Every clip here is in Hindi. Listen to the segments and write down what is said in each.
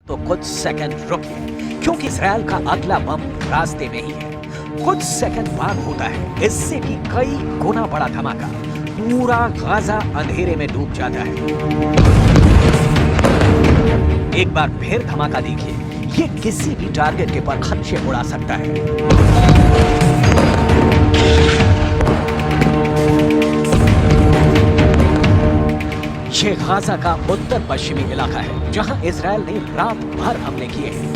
तो कुछ सेकंड रुकिए, क्योंकि इजराइल का अगला बम रास्ते में ही है। कुछ सेकंड बाद होता है इससे भी कई गुना बड़ा धमाका। पूरा गाजा अंधेरे में डूब जाता है। एक बार फिर धमाका देखिए, ये किसी भी टारगेट के पर खदशे उड़ा सकता है। ये गाजा का उत्तर पश्चिमी इलाका है, जहां इजराइल ने रात भर हमले किए हैं।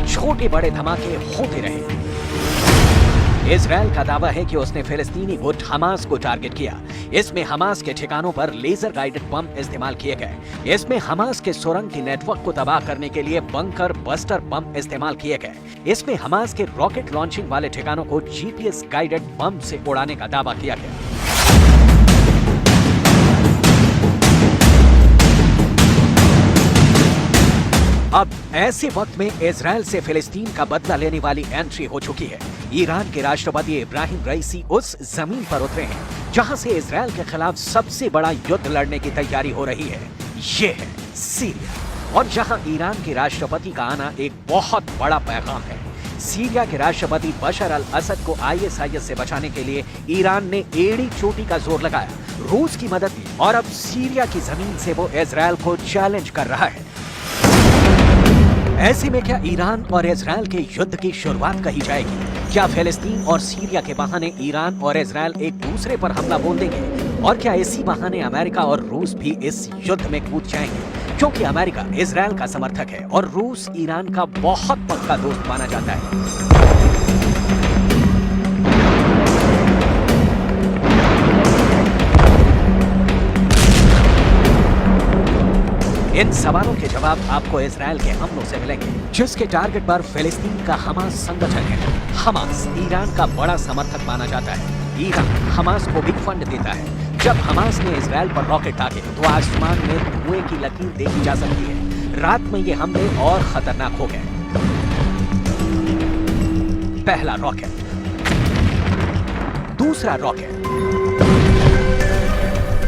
छोटे बड़े धमाके होते रहे। इजराइल का दावा है कि उसने फिलिस्तीनी गुट हमास को टारगेट किया। इसमें हमास के ठिकानों पर लेजर गाइडेड बम इस्तेमाल किए गए। इसमें हमास के सुरंग की नेटवर्क को तबाह करने के लिए बंकर बस्टर बम इस्तेमाल किए गए। इसमें हमास के रॉकेट लॉन्चिंग वाले ठिकानों को जीपीएस गाइडेड बम से उड़ाने का दावा किया गया। अब ऐसे वक्त में इजराइल से फिलिस्तीन का बदला लेने वाली एंट्री हो चुकी है। ईरान के राष्ट्रपति इब्राहिम रईसी उस जमीन पर उतरे हैं जहां से इजराइल के खिलाफ सबसे बड़ा युद्ध लड़ने की तैयारी हो रही है। ये है सीरिया, और जहां ईरान के राष्ट्रपति का आना एक बहुत बड़ा पैगाम है। सीरिया के राष्ट्रपति बशर अल असद को आईएसआईएस से बचाने के लिए ईरान ने एड़ी चोटी का जोर लगाया, रूस की मदद की, और अब सीरिया की जमीन से वो इजराइल को चैलेंज कर रहा है। ऐसे में क्या ईरान और इजराइल के युद्ध की शुरुआत कही जाएगी? क्या फिलिस्तीन और सीरिया के बहाने ईरान और इजराइल एक दूसरे पर हमला बोल देंगे? और क्या इसी बहाने अमेरिका और रूस भी इस युद्ध में कूद जाएंगे? क्योंकि अमेरिका इजराइल का समर्थक है और रूस ईरान का बहुत पक्का दोस्त माना जाता है। इन सवालों के जवाब आपको इजराइल के हमलों से मिलेंगे, जिसके टारगेट पर फिलिस्तीन का हमास संगठन है। हमास ईरान का बड़ा समर्थक माना जाता है। ईरान हमास को भी फंड देता है। जब हमास ने इजराइल पर रॉकेट दागे तो आसमान में धुएं की लकीर देखी जा सकती है। रात में ये हमले और खतरनाक हो गए। पहला रॉकेट, दूसरा रॉकेट,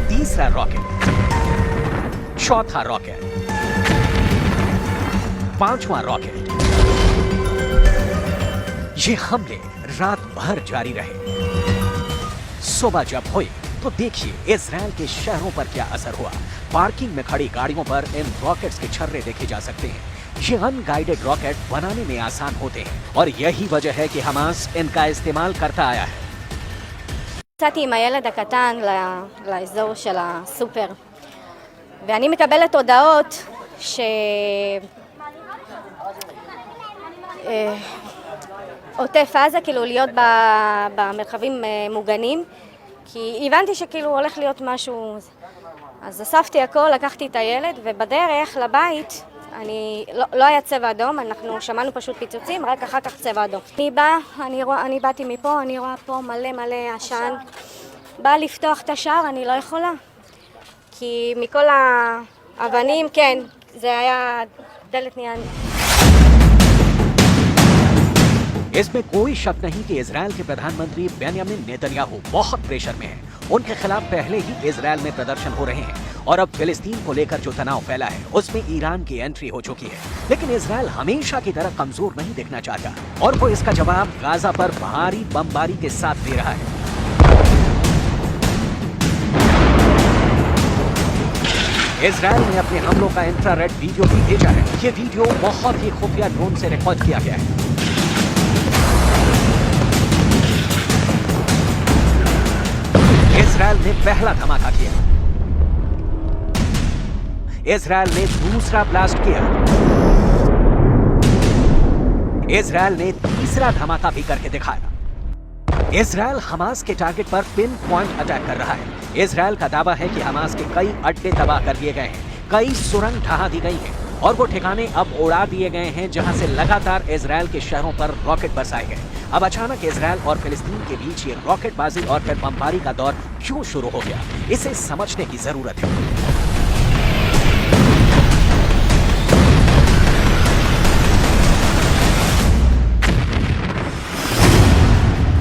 तीसरा रॉकेट, चौथा रॉकेट, पांचवा रॉकेट। ये हमले रात भर जारी रहे। सुबह जब हुई तो देखिए इजराइल के शहरों पर क्या असर हुआ। पार्किंग में खड़ी गाड़ियों पर इन रॉकेट्स के छर्रे देखे जा सकते हैं। ये अनगाइडेड रॉकेट बनाने में आसान होते हैं और यही वजह है कि हमास इनका इस्तेमाल करता आया है। יצאתי עם הילד הקטן לאזור של הסופר, ואני מקבלת הודעות עוטף עזה, כאילו להיות במרחבים מוגנים, כי הבנתי שכאילו הולך להיות משהו. אז אספתי הכל, לקחתי את הילד, ובדרך לבית לא היה צבע אדום, אנחנו שמענו פשוט פיצוצים, רק אחר כך צבע אדום. אני באתי מפה, אני רואה פה מלא מלא עשן. באה לפתוח את השער, אני לא יכולה. כי מכל האבנים, כן, זה היה דלת נייר. इसमें कोई शक नहीं कि इजराइल के प्रधानमंत्री बेंयामिन नेतन्याहू बहुत प्रेशर में हैं। उनके खिलाफ पहले ही इजराइल में प्रदर्शन हो रहे हैं और अब फिलिस्तीन को लेकर जो तनाव फैला है उसमें ईरान की एंट्री हो चुकी है। लेकिन इजराइल हमेशा की तरह कमजोर नहीं दिखना चाहता और वो इसका जवाब गाजा पर भारी बमबारी के साथ दे रहा है। इजराइल ने अपने हमलों का इंफ्रारेड वीडियो भी भेजा है। ये वीडियो बहुत ही खुफिया ड्रोन से रिकॉर्ड किया गया है। इजराइल ने पहला धमाका किया, इजराइल ने दूसरा ब्लास्ट किया, इजराइल ने तीसरा धमाका भी करके दिखाया। इजराइल हमास के टारगेट पर पिन पॉइंट अटैक कर रहा है। इजराइल का दावा है कि हमास के कई अड्डे तबाह कर दिए गए हैं, कई सुरंग ढहा दी गई हैं और वो ठिकाने अब उड़ा दिए गए हैं जहां से लगातार इजराइल के शहरों पर रॉकेट बरसाए गए। अब अचानक इजराइल और फिलिस्तीन के बीच ये रॉकेटबाजी और फिर बमबारी का दौर क्यों शुरू हो गया, इसे समझने की जरूरत है।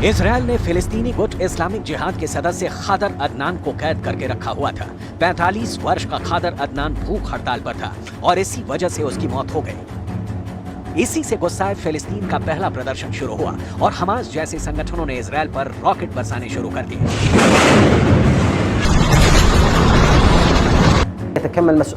इजरायल ने फिलिस्तीनी गुट इस्लामिक जिहाद के सदस्य खादर अदनान को कैद करके रखा हुआ था। 45 वर्ष का खादर अदनान भूख हड़ताल पर था और इसी वजह से उसकी मौत हो गई। इसी से गुस्साए फिलिस्तीन का पहला प्रदर्शन शुरू हुआ और हमास जैसे संगठनों ने इजरायल पर रॉकेट बरसाने शुरू कर दिए।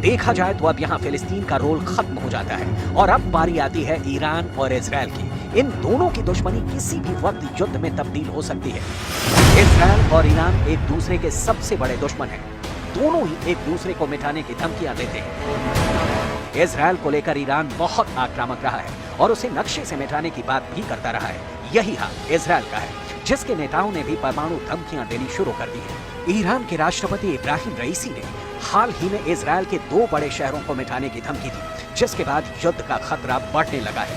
देखा जाए तो अब यहाँ फिलिस्तीन का रोल खत्म हो जाता है और अब बारी आती है ईरान और इजरायल की। इन दोनों की दुश्मनी किसी भी वक्त युद्ध में तब्दील हो सकती है। इजरायल और ईरान एक दूसरे के सबसे बड़े दुश्मन हैं। दोनों ही एक दूसरे को मिटाने की धमकियां देते हैं। इजरायल को लेकर ईरान बहुत आक्रामक रहा है और उसे नक्शे से मिटाने की बात भी करता रहा है। यही हाल इजरायल का है, जिसके नेताओं ने भी परमाणु धमकियां देनी शुरू कर दी है। ईरान के राष्ट्रपति इब्राहिम रईसी ने हाल ही में इजरायल के 2 बड़े शहरों को मिटाने की धमकी दी, जिसके बाद युद्ध का खतरा बढ़ने लगा है।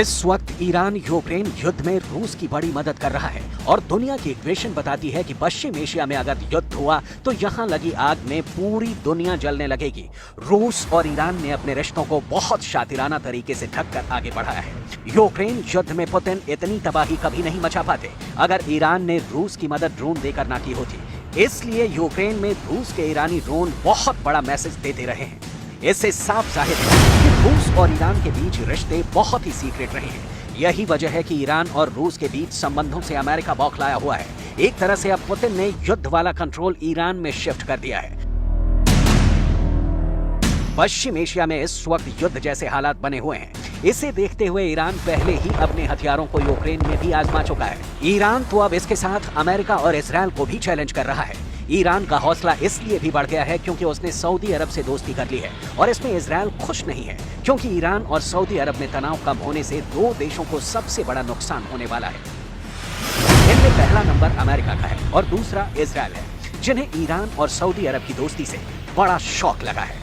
इस वक्त ईरान यूक्रेन युद्ध में रूस की बड़ी मदद कर रहा है और दुनिया की इक्वेशन बताती है कि पश्चिम एशिया में अगर युद्ध हुआ तो यहाँ लगी आग में पूरी दुनिया जलने लगेगी। रूस और ईरान ने अपने रिश्तों को बहुत शातिराना तरीके से ढककर आगे बढ़ाया है। यूक्रेन युद्ध में पुतिन इतनी तबाही कभी नहीं मचा पाते अगर ईरान ने रूस की मदद ड्रोन देकर ना की होती। इसलिए यूक्रेन में रूस के ईरानी ड्रोन बहुत बड़ा मैसेज देते रहे हैं। इससे साफ जाहिर है कि रूस और ईरान के बीच रिश्ते बहुत ही सीक्रेट रहे हैं। यही वजह है कि ईरान और रूस के बीच संबंधों से अमेरिका बौखलाया हुआ है। एक तरह से अब पुतिन ने युद्ध वाला कंट्रोल ईरान में शिफ्ट कर दिया है। पश्चिम एशिया में इस वक्त युद्ध जैसे हालात बने हुए हैं। इसे देखते हुए ईरान पहले ही अपने हथियारों को यूक्रेन में भी आजमा चुका है। ईरान तो अब इसके साथ अमेरिका और इजरायल को भी चैलेंज कर रहा है। ईरान का हौसला इसलिए भी बढ़ गया है क्योंकि उसने सऊदी अरब से दोस्ती कर ली है और इसमें इजरायल खुश नहीं है, क्योंकि ईरान और सऊदी अरब में तनाव कम होने से 2 देशों को सबसे बड़ा नुकसान होने वाला है। इनमें पहला नंबर अमेरिका का है और दूसरा इजरायल है, जिन्हें ईरान और सऊदी अरब की दोस्ती से बड़ा शौक लगा है।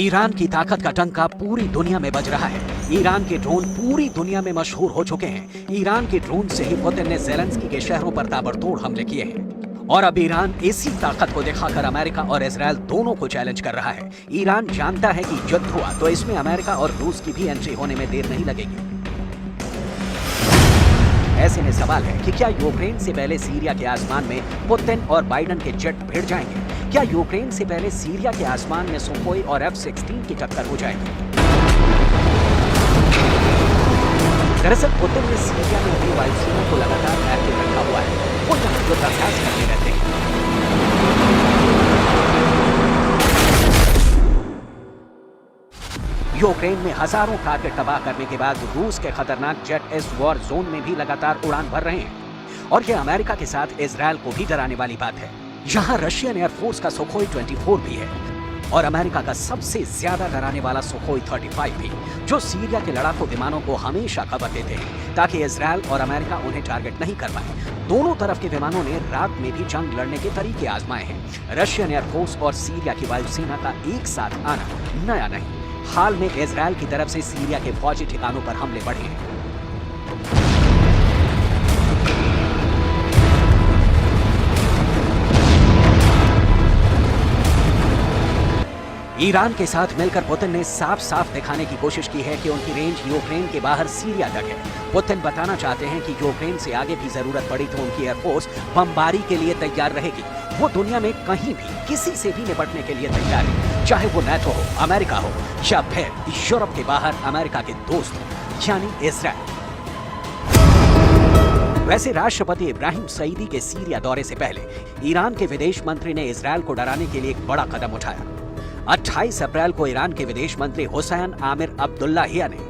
ईरान की ताकत का डंका पूरी दुनिया में बज रहा है। ईरान के ड्रोन पूरी दुनिया में मशहूर हो चुके हैं। ईरान के ड्रोन से ही पुतिन ने ज़ेलेंस्की के शहरों पर ताबड़तोड़ हमले किए हैं और अब ईरान इसी ताकत को दिखाकर अमेरिका और इजरायल दोनों को चैलेंज कर रहा है। ईरान जानता है कि युद्ध हुआ तो इसमें अमेरिका और रूस की भी एंट्री होने में देर नहीं लगेगी। ऐसे में सवाल है कि क्या यूक्रेन से पहले सीरिया के आसमान में पुतिन और बाइडेन के जेट भिड़ जाएंगे? क्या यूक्रेन से पहले सीरिया के आसमान में सुखोई और F-16 की टक्कर हो जाएगी? दरअसल पुतिन ने सीरिया में अपनी वायुसेना को लगातार एक्टिव रखा हुआ है। वो यहाँ युद्धाभ्यास करते रहते हैं। यूक्रेन में हजारों टारगेट तबाह करने के बाद रूस के खतरनाक जेट इस वॉर जोन में भी लगातार उड़ान भर रहे हैं और ये अमेरिका के साथ इजरायल को भी डराने वाली बात है। यहाँ रशियन एयरफोर्स का सुखोई 24 भी है और अमेरिका का सबसे ज्यादा डराने वाला सुखोई 35 भी, जो सीरिया के लड़ाकू विमानों को हमेशा खबर देते हैं ताकि इजरायल और अमेरिका उन्हें टारगेट नहीं कर पाए। दोनों तरफ के विमानों ने रात में भी जंग लड़ने के तरीके आजमाए हैं। रशियन एयरफोर्स और सीरिया की वायुसेना का एक साथ आना नया नहीं। हाल में इजरायल की तरफ से सीरिया के फौजी ठिकानों पर हमले बढ़े हैं। ईरान के साथ मिलकर पुतिन ने साफ साफ दिखाने की कोशिश की है कि उनकी रेंज यूक्रेन के बाहर सीरिया तक है। पुतिन बताना चाहते हैं कि यूक्रेन से आगे भी जरूरत पड़ी तो उनकी एयरफोर्स बमबारी के लिए तैयार रहेगी। वो दुनिया में कहीं भी किसी से भी निपटने के लिए तैयार है, चाहे वो नेटो हो, अमेरिका हो या फिर यूरोप के बाहर अमेरिका के दोस्त हो, यानी इजरायल। वैसे राष्ट्रपति इब्राहिम सईदी के सीरिया दौरे से पहले ईरान के विदेश मंत्री ने इजरायल को डराने के लिए एक बड़ा कदम उठाया। 28 अप्रैल को ईरान के विदेश मंत्री हुसैन आमिर अब्दुल्लाहिया ने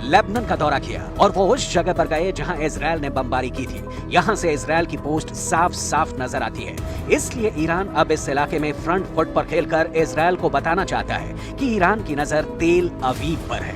लेबनान का दौरा किया और वो उस जगह पर गए जहां इजरायल ने बमबारी की थी। यहां से इजरायल की पोस्ट साफ साफ नजर आती है। इसलिए ईरान अब इस इलाके में फ्रंट फुट पर खेलकर इजरायल को बताना चाहता है कि ईरान की नजर तेल अवीव पर है।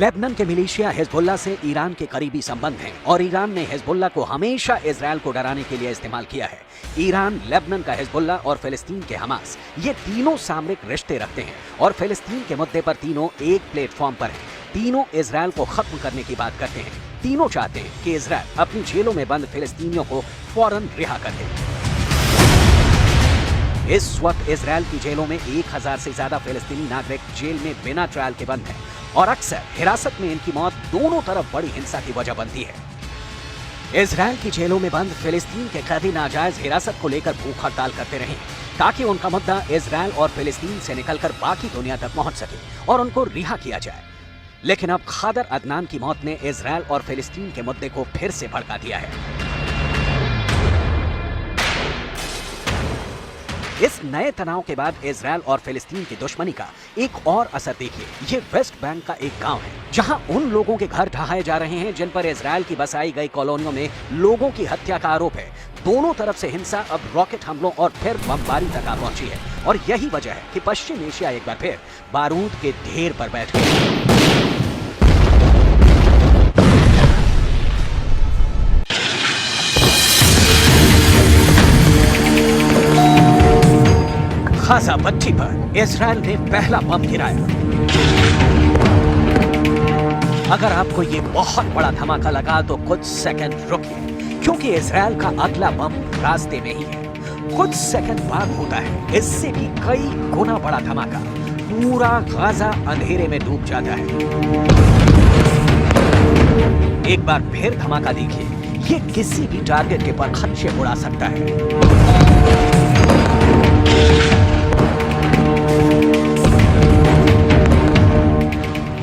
लेबनान के मिलिशिया हिजबुल्लाह से ईरान के करीबी संबंध हैं और ईरान ने हिजबुल्लाह को हमेशा इजरायल को डराने के लिए इस्तेमाल किया है। ईरान, लेबनान का हिजबुल्लाह और फिलिस्तीन के हमास, ये तीनों सामरिक रिश्ते रखते हैं और फिलिस्तीन के मुद्दे पर तीनों एक प्लेटफॉर्म पर हैं। तीनों इजरायल को खत्म करने की बात करते हैं। तीनों चाहते हैं कि इजरायल अपनी जेलों में बंद फिलिस्तीनियों को फौरन रिहा कर दे। इस वक्त इजरायल की जेलों में 1000 से ज्यादा फिलिस्तीनी नागरिक जेल में बिना ट्रायल के बंद हैं और अक्सर हिरासत में इनकी मौत दोनों तरफ बड़ी हिंसा की वजह बनती है। इजरायल की जेलों में बंद फिलिस्तीन के कैदी नाजायज हिरासत को लेकर भूख हड़ताल करते रहे ताकि उनका मुद्दा इजरायल और फिलिस्तीन से निकलकर बाकी दुनिया तक पहुंच सके और उनको रिहा किया जाए। लेकिन अब खादर अदनान की मौत ने इजरायल और फिलिस्तीन के मुद्दे को फिर से भड़का दिया है। इस नए तनाव के बाद इजरायल और फिलिस्तीन की दुश्मनी का एक और असर देखिए। ये वेस्ट बैंक का एक गांव है जहां उन लोगों के घर ढहाए जा रहे हैं जिन पर इजरायल की बसाई गई कॉलोनियों में लोगों की हत्या का आरोप है। दोनों तरफ से हिंसा अब रॉकेट हमलों और फिर बमबारी तक आ पहुंची है और यही वजह है कि पश्चिम एशिया एक बार फिर बारूद के ढेर पर बैठ गया। गाजा पट्टी पर इजरायल ने पहला बम गिराया। अगर आपको ये बहुत बड़ा धमाका लगा तो कुछ सेकंड रुकिए क्योंकि इजरायल का अगला बम रास्ते में ही है। कुछ सेकंड बाद होता है इससे भी कई गुना बड़ा धमाका। पूरा गाजा अंधेरे में डूब जाता है। एक बार फिर धमाका देखिए। ये किसी भी टारगेट के पर खदशे उड़ा सकता है।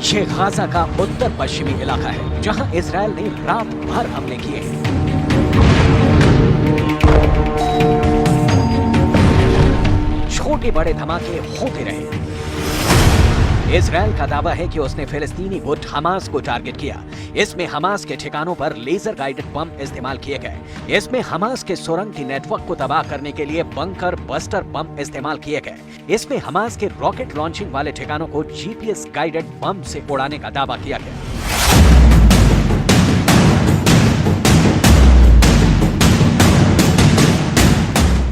ये गाजा का उत्तर पश्चिमी इलाका है जहां इजरायल ने रात भर हमले किए हैं। छोटे बड़े धमाके होते रहे। इजरायल का दावा है कि उसने फिलिस्तीनी गुट हमास को टारगेट किया। इसमें हमास के ठिकानों पर लेजर गाइडेड बम इस्तेमाल किए गए। इसमें हमास के सुरंग की नेटवर्क को तबाह करने के लिए बंकर बस्टर बम इस्तेमाल किए गए। इसमें हमास के रॉकेट लॉन्चिंग वाले ठिकानों को जीपीएस गाइडेड बम से उड़ाने का दावा किया गया।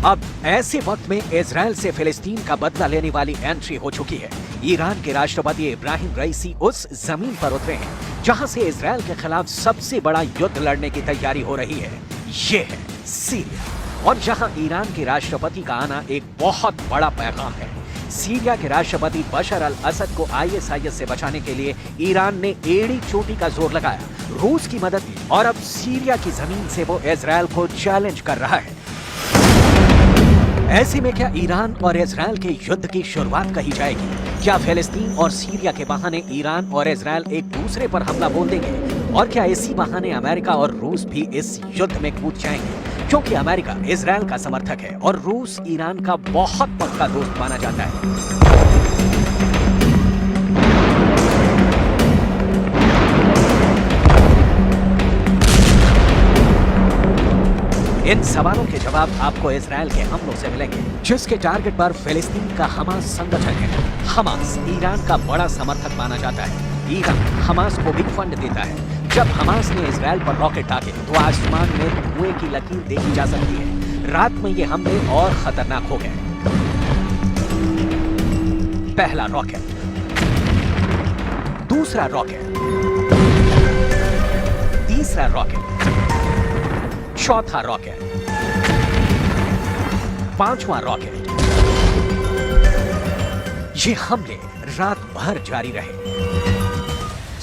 अब ऐसे वक्त में इजरायल से फिलिस्तीन का बदला लेने वाली एंट्री हो चुकी है। ईरान के राष्ट्रपति इब्राहिम रईसी उस जमीन पर उतरे हैं जहां से इजरायल के खिलाफ सबसे बड़ा युद्ध लड़ने की तैयारी हो रही है। ये है सीरिया और जहां ईरान के राष्ट्रपति का आना एक बहुत बड़ा पैगाम है। सीरिया के राष्ट्रपति बशर अल असद को ISIS से बचाने के लिए ईरान ने एड़ी चोटी का जोर लगाया, रूस की मदद की और अब सीरिया की जमीन से वो इजरायल को चैलेंज कर रहा है। ऐसे में क्या ईरान और इजरायल के युद्ध की शुरुआत कही जाएगी? क्या फिलिस्तीन और सीरिया के बहाने ईरान और इजरायल एक दूसरे पर हमला बोल देंगे? और क्या इसी बहाने अमेरिका और रूस भी इस युद्ध में कूद जाएंगे? क्योंकि अमेरिका इजरायल का समर्थक है और रूस ईरान का बहुत पक्का दोस्त माना जाता है। इन सवालों के जवाब आपको इजरायल के हमलों से मिलेंगे जिसके टारगेट पर फिलिस्तीन का हमास संगठन है। हमास ईरान का बड़ा समर्थक माना जाता है। ईरान हमास को भी फंड देता है। जब हमास ने इजरायल पर रॉकेट दागे तो आसमान में धुएं की लकीर देखी जा सकती है। रात में ये हमले और खतरनाक हो गए। पहला रॉकेट, दूसरा रॉकेट, तीसरा रॉकेट, चौथा रॉकेट, पांचवा रॉकेट, ये हमले रात भर जारी रहे।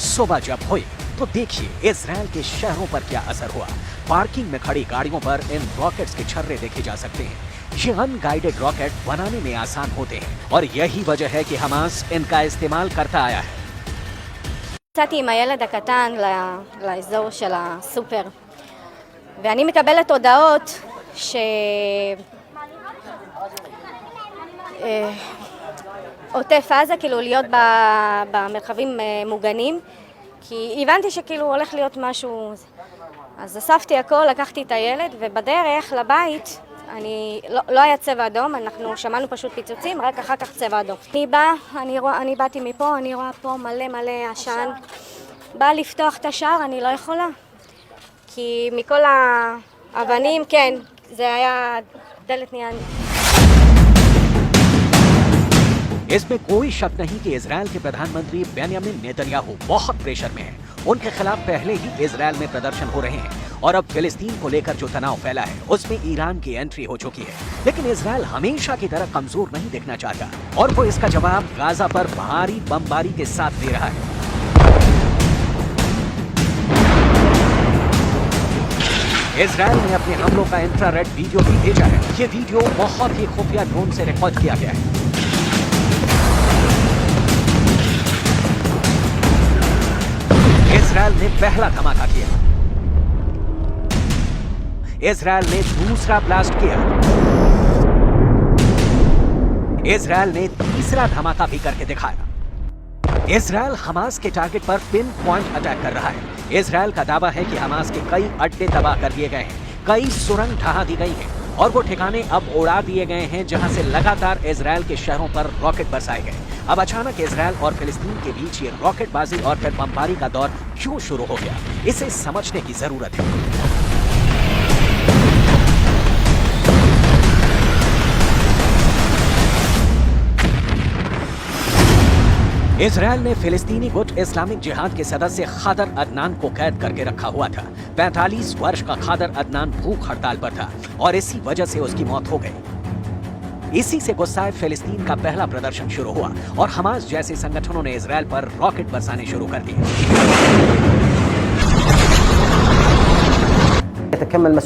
सुबह जब हुई तो देखिए इजराइल के शहरों पर क्या असर हुआ। पार्किंग में खड़ी गाड़ियों पर इन रॉकेट्स के छर्रे देखे जा सकते हैं। ये अनगाइडेड रॉकेट बनाने में आसान होते हैं और यही वजह है कि हमास इनका इस्तेमाल करता आया है। יצאתי עם הילד הקטן לאזור של הסופר, ואני מקבלת הודעות עוטף עזה, כאילו להיות במרחבים מוגנים, כי הבנתי שכאילו הולך להיות משהו. אז אספתי הכל, לקחתי את הילד, ובדרך לבית לא היה צבע אדום, אנחנו שמענו פשוט פיצוצים, רק אחר כך צבע אדום. אני באתי מפה, אני רואה פה מלא מלא עשן. באה לפתוח את השער, אני לא יכולה. כי מכל האבנים, כן, זה היה דלת נהיה. इसमें कोई शक नहीं कि इजराइल के प्रधानमंत्री बेंयामिन नेतन्याहू बहुत प्रेशर में हैं। उनके खिलाफ पहले ही इजराइल में प्रदर्शन हो रहे हैं और अब फिलिस्तीन को लेकर जो तनाव फैला है उसमें ईरान की एंट्री हो चुकी है। लेकिन इजराइल हमेशा की तरह कमजोर नहीं दिखना चाहता और वो इसका जवाब गाजा पर भारी बमबारी के साथ दे रहा है। इजराइल ने अपने हमलों का इंफ्रारेड वीडियो भी भेजा है। ये वीडियो बहुत ही खुफिया ड्रोन से रिकॉर्ड किया गया है। इजराइल ने पहला धमाका किया, इजराइल ने दूसरा ब्लास्ट किया, इजराइल ने तीसरा धमाका भी करके दिखाया। इजराइल हमास के टारगेट पर पिन पॉइंट अटैक कर रहा है। इजराइल का दावा है कि हमास के कई अड्डे तबाह कर दिए गए हैं, कई सुरंग ढहा दी गई हैं और वो ठिकाने अब उड़ा दिए गए हैं जहां से लगातार इजराइल के शहरों पर रॉकेट बरसाए गए। अब अचानक इजराइल और फिलिस्तीन के बीच ये रॉकेटबाजी और फिर बमबारी का दौर क्यों शुरू हो गया, इसे समझने की जरूरत है। इजराइल ने फिलिस्तीनी गुट इस्लामिक जिहाद के सदस्य खादर अदनान को कैद करके रखा हुआ था। 45 वर्ष का खादर अदनान भूख हड़ताल पर था और इसी वजह से उसकी मौत हो गई। इसी से गुस्साए फिलिस्तीन का पहला प्रदर्शन शुरू हुआ और हमास जैसे संगठनों ने इजराइल पर रॉकेट बरसाने शुरू कर दिए।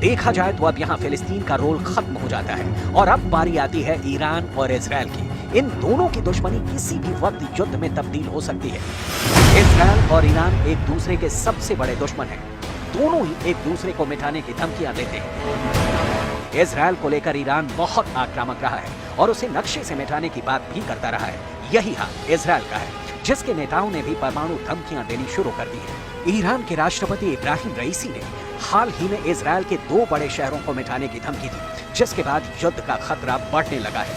देखा जाए तो अब यहाँ फिलिस्तीन का रोल खत्म हो जाता है और अब बारी आती है ईरान और इजराइल की। इन दोनों की दुश्मनी किसी भी वक्त युद्ध में तब्दील हो सकती है। इजराइल और ईरान एक दूसरे के सबसे बड़े दुश्मन हैं। दोनों ही एक दूसरे को मिटाने की धमकियां देते हैं। इजराइल को लेकर ईरान बहुत आक्रामक रहा है और उसे नक्शे से मिटाने की बात भी करता रहा है। यही हाल इजराइल का है, जिसके नेताओं ने भी परमाणु धमकियां देनी शुरू कर दी है। ईरान के राष्ट्रपति इब्राहिम रईसी ने हाल ही में इजराइल के 2 बड़े शहरों को मिटाने की धमकी दी, जिसके बाद युद्ध का खतरा बढ़ने लगा है।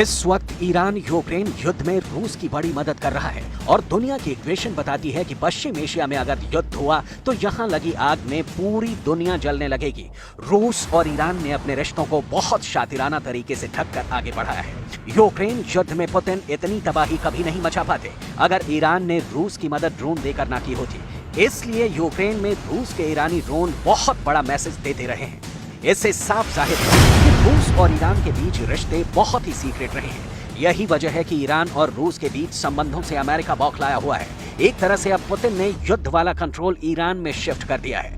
इस वक्त ईरान यूक्रेन युद्ध में रूस की बड़ी मदद कर रहा है और दुनिया की इक्वेशन बताती है कि पश्चिम एशिया में अगर युद्ध हुआ तो यहाँ लगी आग में पूरी दुनिया जलने लगेगी। रूस और ईरान ने अपने रिश्तों को बहुत शातिराना तरीके से ढककर आगे बढ़ाया है। यूक्रेन युद्ध में पुतिन इतनी तबाही कभी नहीं मचा पाते अगर ईरान ने रूस की मदद ड्रोन देकर ना की होती। इसलिए यूक्रेन में रूस के ईरानी ड्रोन बहुत बड़ा मैसेज देते रहे हैं। इससे साफ जाहिर है कि रूस और ईरान के बीच रिश्ते बहुत ही सीक्रेट रहे हैं। यही वजह है कि ईरान और रूस के बीच संबंधों से अमेरिका बौखलाया हुआ है। एक तरह से अब पुतिन ने युद्ध वाला कंट्रोल ईरान में शिफ्ट कर दिया है।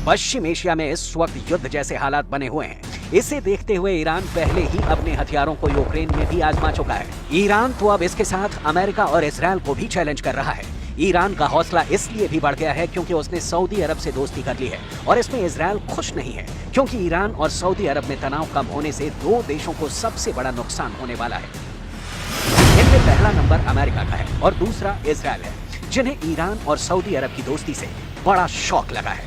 पश्चिम एशिया में इस वक्त युद्ध जैसे हालात बने हुए हैं। इसे देखते हुए ईरान पहले ही अपने हथियारों को यूक्रेन में भी आजमा चुका है। ईरान तो अब इसके साथ अमेरिका और इजराइल को भी चैलेंज कर रहा है। ईरान का हौसला इसलिए भी बढ़ गया है क्योंकि उसने सऊदी अरब से दोस्ती कर ली है और इसमें इजराइल खुश नहीं है, क्योंकि ईरान और सऊदी अरब में तनाव कम होने से 2 देशों को सबसे बड़ा नुकसान होने वाला है। इनमें पहला नंबर अमेरिका का है और दूसरा इजराइल है, जिन्हें ईरान और सऊदी अरब की दोस्ती से बड़ा शौक लगा है।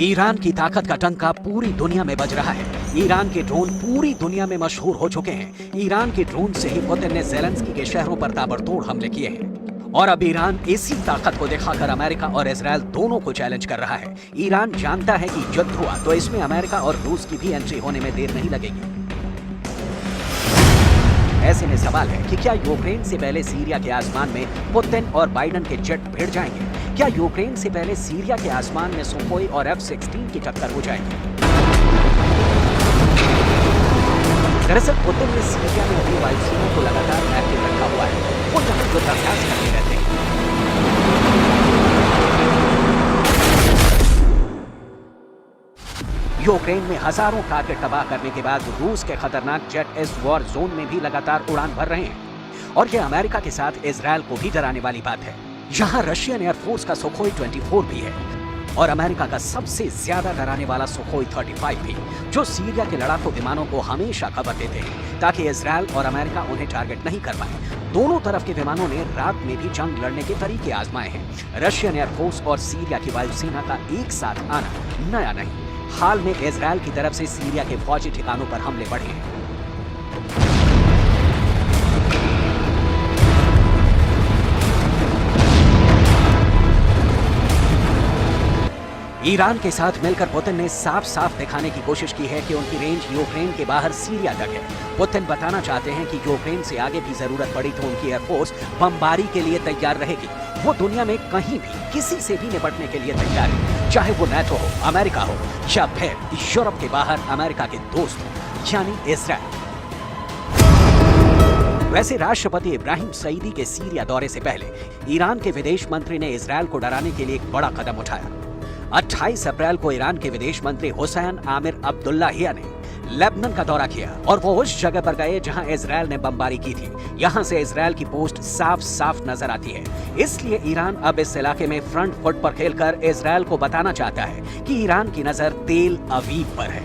ईरान की ताकत का टंका पूरी दुनिया में बज रहा है। ईरान के ड्रोन पूरी दुनिया में मशहूर हो चुके हैं। ईरान के ड्रोन से ही पुतिन ने ज़ेलेंस्की के शहरों पर ताबड़तोड़ हमले किए हैं। और अब ईरान इसी ताकत को दिखाकर अमेरिका और इजरायल दोनों को चैलेंज कर रहा है। ईरान जानता है कि युद्ध हुआ तो इसमें अमेरिका और रूस की भी एंट्री होने में देर नहीं लगेगी। ऐसे में सवाल है कि क्या यूक्रेन से पहले सीरिया के आसमान में पुतिन और बाइडेन के जेट भिड़ जाएंगे? क्या यूक्रेन से पहले सीरिया के आसमान में सुखोई और F-16 की टक्कर हो जाएगी? दरअसल पुतिन ने सीरिया में अपनी वायुसेना को लगातार एक्टिव रखा हुआ है। वो यहाँ युद्धाभ्यास करते रहते हैं। यूक्रेन में हजारों टारगेट तबाह करने के बाद रूस के खतरनाक जेट इस वॉर जोन में भी लगातार उड़ान भर रहे हैं। और ये अमेरिका के साथ इजरायल को भी डराने वाली बात है। यहाँ रशियन एयरफोर्स का सुखोई 24 भी है और अमेरिका का सबसे ज्यादा डराने वाला सुखोई 35 भी, जो सीरिया के लड़ाकू विमानों को हमेशा खबर देते हैं ताकि इजरायल और अमेरिका उन्हें टारगेट नहीं कर पाए। दोनों तरफ के विमानों ने रात में भी जंग लड़ने के तरीके आजमाए हैं। रशियन एयरफोर्स और सीरिया की वायुसेना का एक साथ आना नया नहीं। हाल में इजरायल की तरफ से सीरिया के फौजी ठिकानों पर हमले बढ़े हैं। ईरान के साथ मिलकर पुतिन ने साफ साफ दिखाने की कोशिश की है कि उनकी रेंज यूक्रेन के बाहर सीरिया तक है। पुतिन बताना चाहते हैं कि यूक्रेन से आगे भी जरूरत पड़ी तो उनकी एयरफोर्स बमबारी के लिए तैयार रहेगी। वो दुनिया में कहीं भी किसी से भी निपटने के लिए तैयार है, चाहे वो नेटो हो, अमेरिका हो या फिर यूरोप के बाहर अमेरिका के दोस्त हो, यानी इजरायल। वैसे राष्ट्रपति इब्राहिम सईदी के सीरिया दौरे से पहले ईरान के विदेश मंत्री ने इजरायल को डराने के लिए एक बड़ा कदम उठाया। 28 अप्रैल को ईरान के विदेश मंत्री हुसैन आमिर अब्दुल्लाहिया ने लेबनान का दौरा किया और वो उस जगह पर गए जहां इजरायल ने बमबारी की थी। यहां से इजरायल की पोस्ट साफ साफ नजर आती है। इसलिए ईरान अब इस इलाके में फ्रंट फुट पर खेलकर इजरायल को बताना चाहता है कि ईरान की नजर तेल अवीव पर है।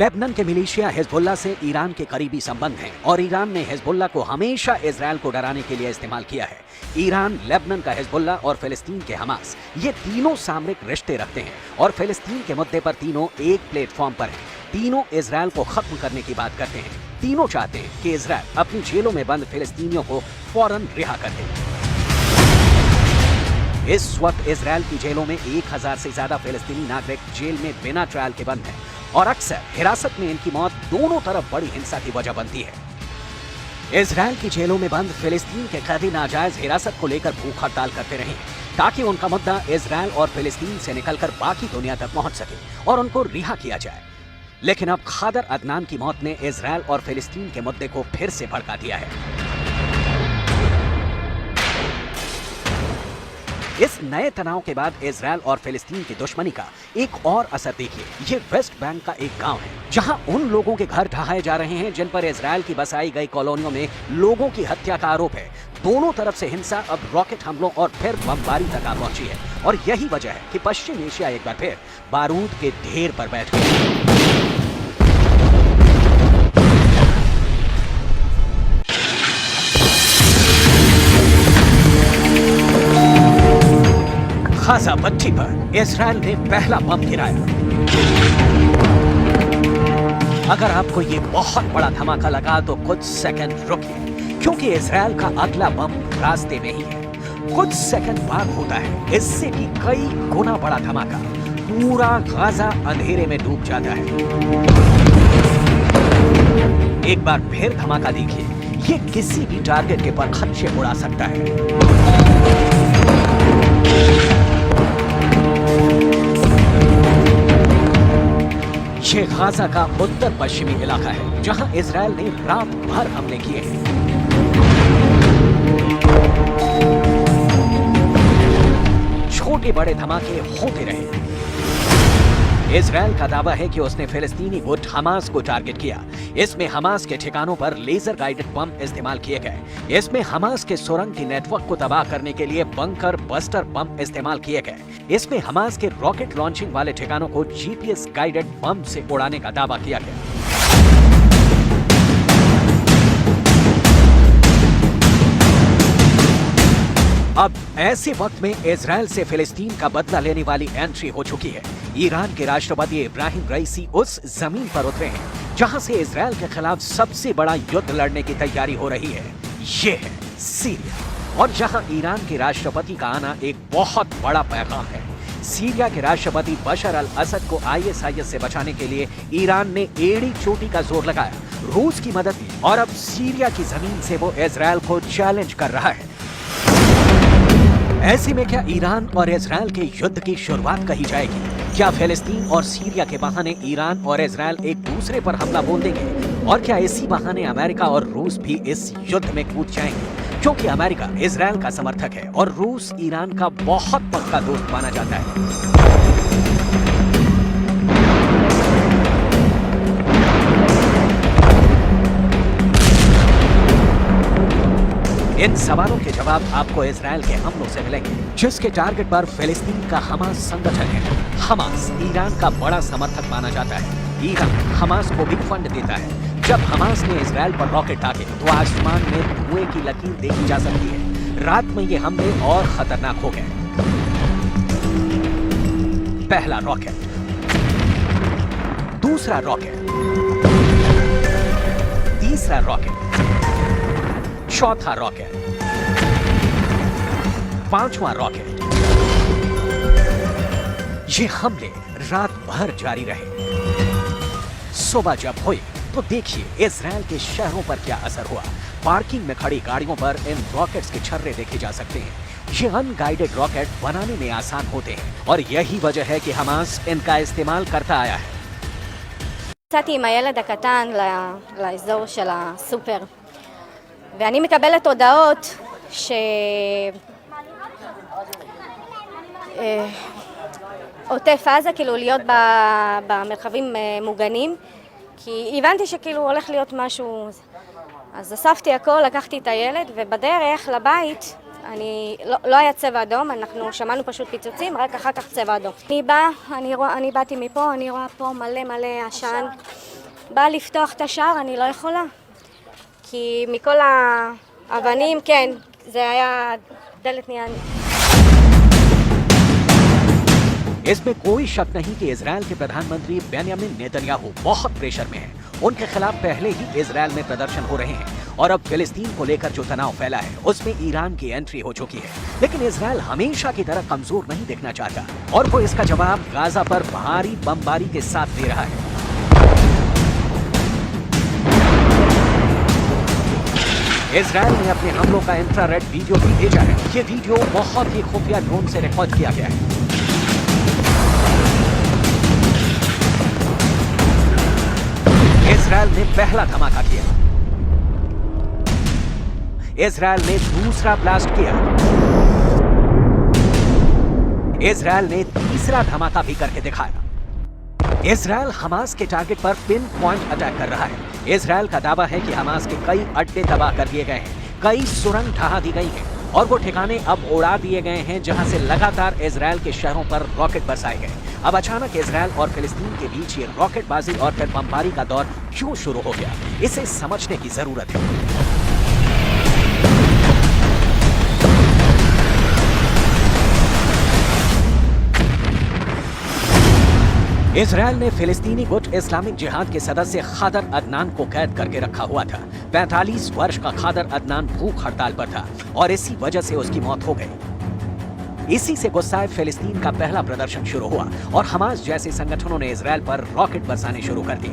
लेबनान के मिलिशिया हिजबुल्लाह से ईरान के करीबी संबंध हैं और ईरान ने हिजबुल्लाह को हमेशा इजरायल को डराने के लिए इस्तेमाल किया है। ईरान, लेबनान का हिजबुल्लाह और फिलिस्तीन के हमास, ये तीनों सामरिक रिश्ते रखते हैं और फिलिस्तीन के मुद्दे पर तीनों एक प्लेटफॉर्म पर हैं। तीनों इजरायल को खत्म करने की बात करते हैं। तीनों चाहते हैं कि इजरायल अपनी जेलों में बंद फिलिस्तीनियों को फौरन रिहा कर दे। इस वक्त इजरायल की जेलों में 1000 से ज्यादा फिलिस्तीनी नागरिक जेल में बिना ट्रायल के बंद हैं और अक्सर हिरासत में इनकी मौत दोनों तरफ बड़ी हिंसा की वजह बनती है। इजरायल की जेलों में बंद फिलिस्तीन के कैदी नाजायज हिरासत को लेकर भूख हड़ताल करते रहे ताकि उनका मुद्दा इजरायल और फिलिस्तीन से निकलकर बाकी दुनिया तक पहुंच सके और उनको रिहा किया जाए। लेकिन अब खादर अदनान की मौत ने इजरायल और फिलिस्तीन के मुद्दे को फिर से भड़का दिया है। इस नए तनाव के बाद इजरायल और फिलिस्तीन की दुश्मनी का एक और असर देखिए। ये वेस्ट बैंक का एक गांव है जहां उन लोगों के घर ढहाए जा रहे हैं जिन पर इजरायल की बसाई गई कॉलोनियों में लोगों की हत्या का आरोप है। दोनों तरफ से हिंसा अब रॉकेट हमलों और फिर बमबारी तक आ पहुंची है और यही वजह है कि पश्चिम एशिया एक बार फिर बारूद के ढेर पर बैठ गया। गाजा पट्टी पर इजरायल ने पहला बम गिराया। अगर आपको ये बहुत बड़ा धमाका लगा तो कुछ सेकंड रुकिए, क्योंकि इजरायल का अगला बम रास्ते में ही है। कुछ सेकंड बाद होता है इससे भी कई गुना बड़ा धमाका। पूरा गाजा अंधेरे में डूब जाता है। एक बार फिर धमाका देखिए, ये किसी भी टारगेट के पर खदशे उड़ा सकता है। ये गाजा का उत्तर पश्चिमी इलाका है जहां इजराइल ने रात भर हमले किए हैं। छोटे बड़े धमाके होते रहे। इजराइल का दावा है कि उसने फिलिस्तीनी गुट हमास को टारगेट किया। इसमें हमास के ठिकानों पर लेजर गाइडेड बम इस्तेमाल किए गए। इसमें हमास के सुरंग की नेटवर्क को तबाह करने के लिए बंकर बस्टर बम इस्तेमाल किए गए। इसमें हमास के रॉकेट लॉन्चिंग वाले ठिकानों को जीपीएस गाइडेड बम से उड़ाने का दावा किया गया। अब ऐसे वक्त में इजराइल से फिलिस्तीन का बदला लेने वाली एंट्री हो चुकी है। ईरान के राष्ट्रपति इब्राहिम रईसी उस जमीन पर उतरे हैं जहां से इजराइल के खिलाफ सबसे बड़ा युद्ध लड़ने की तैयारी हो रही है। ये है सीरिया, और जहां ईरान के राष्ट्रपति का आना एक बहुत बड़ा पैगाम है। सीरिया के राष्ट्रपति बशर अल असद को ISIS से बचाने के लिए ईरान ने एड़ी चोटी का जोर लगाया, रूस की मदद ली, और अब सीरिया की जमीन से वो इजराइल को चैलेंज कर रहा है। ऐसे में क्या ईरान और इजराइल के युद्ध की शुरुआत कही जाएगी? क्या फिलिस्तीन और सीरिया के बहाने ईरान और इजराइल एक दूसरे पर हमला बोल देंगे? और क्या इसी बहाने अमेरिका और रूस भी इस युद्ध में कूद जाएंगे? क्योंकि अमेरिका इजराइल का समर्थक है और रूस ईरान का बहुत पक्का दोस्त माना जाता है। इन सवालों के जवाब आपको इजराइल के हमलों से मिलेंगे, जिसके टारगेट पर फिलिस्तीन का हमास संगठन है। हमास ईरान का बड़ा समर्थक माना जाता है। ईरान हमास को भी फंड देता है। जब हमास ने इजराइल पर रॉकेट दागे तो आसमान में धुएं की लकीर देखी जा सकती है। रात में ये हमले और खतरनाक हो गए। पहला रॉकेट, दूसरा रॉकेट, तीसरा रॉकेट, चौथा रॉकेट, पांचवां रॉकेट। ये हमले रात भर जारी रहे। सुबह जब हुई तो देखिए इजराइल के शहरों पर क्या असर हुआ। पार्किंग में खड़ी गाड़ियों पर इन रॉकेट्स के छर्रे देखे जा सकते हैं। ये अनगाइडेड रॉकेट बनाने में आसान होते हैं और यही वजह है कि हमास इनका इस्तेमाल करता आया है। יצאתי עם הילד הקטן לאזור של הסופר, ואני מקבלת הודעות עוטף עזה, כאילו להיות במרחבים מוגנים, כי הבנתי שכאילו הולך להיות משהו. אז אספתי הכל, לקחתי את הילד, ובדרך לבית לא היה צבע אדום, אנחנו שמענו פשוט פיצוצים, רק אחר כך צבע אדום. אני באתי מפה, אני רואה פה מלא עשן. באה לפתוח את השער, אני לא יכולה. כי מכל האבנים, כן, זה היה דלת נייר. इसमें कोई शक नहीं कि इजराइल के प्रधानमंत्री बेंयामिन नेतन्याहू बहुत प्रेशर में हैं। उनके खिलाफ पहले ही इजराइल में प्रदर्शन हो रहे हैं और अब फिलिस्तीन को लेकर जो तनाव फैला है उसमें ईरान की एंट्री हो चुकी है। लेकिन इजराइल हमेशा की तरह कमजोर नहीं दिखना चाहता और वो इसका जवाब गाजा पर भारी बमबारी के साथ दे रहा है। इजराइल ने अपने हमलों का इंफ्रारेड वीडियो भी भेजा है। ये वीडियो बहुत ही खुफिया ड्रोन से रिकॉर्ड किया गया है। इजराइल ने पहला धमाका किया, इजराइल ने दूसरा ब्लास्ट किया, इजराइल ने तीसरा धमाका भी करके दिखाया। इजराइल हमास के टारगेट पर पिन पॉइंट अटैक कर रहा है। इजराइल का दावा है कि हमास के कई अड्डे तबाह कर दिए गए हैं, कई सुरंग ढहा दी गई हैं और वो ठिकाने अब उड़ा दिए गए हैं जहां से लगातार इजराइल के शहरों पर रॉकेट बरसाए गए। अब अचानक इजराइल और फिलिस्तीन के बीच ये रॉकेटबाजी और फिर बमबारी का दौर क्यों शुरू हो गया, इसे समझने की जरूरत है। इजराइल ने फिलिस्तीनी गुट इस्लामिक जिहाद के सदस्य खादर अदनान को कैद करके रखा हुआ था। 45 वर्ष का खादर अदनान भूख हड़ताल पर था और इसी वजह से उसकी मौत हो गई। इसी से गुस्साए फिलिस्तीन का पहला प्रदर्शन शुरू हुआ और हमास जैसे संगठनों ने इजराइल पर रॉकेट बरसाने शुरू कर दिए।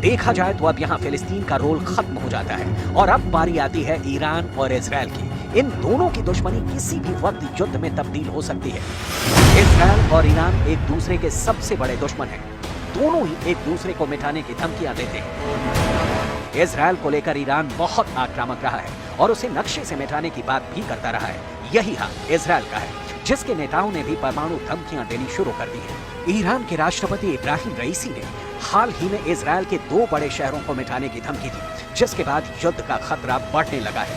देखा जाए तो अब यहाँ फिलिस्तीन का रोल खत्म हो जाता है और अब बारी आती है ईरान और इजराइल की। इन दोनों की दुश्मनी किसी भी वक्त युद्ध में तब्दील हो सकती है। इजराइल और ईरान एक दूसरे के सबसे बड़े दुश्मन हैं। दोनों ही एक दूसरे को मिटाने की धमकियां देते हैं। इजराइल को लेकर ईरान बहुत आक्रामक रहा है और उसे नक्शे से मिटाने की बात भी करता रहा है। यही हाल इजराइल का है, जिसके नेताओं ने भी परमाणु धमकियां देनी शुरू कर दी है। ईरान के राष्ट्रपति इब्राहिम रईसी ने हाल ही में इजराइल के 2 बड़े शहरों को मिटाने की धमकी दी, जिसके बाद युद्ध का खतरा बढ़ने लगा है।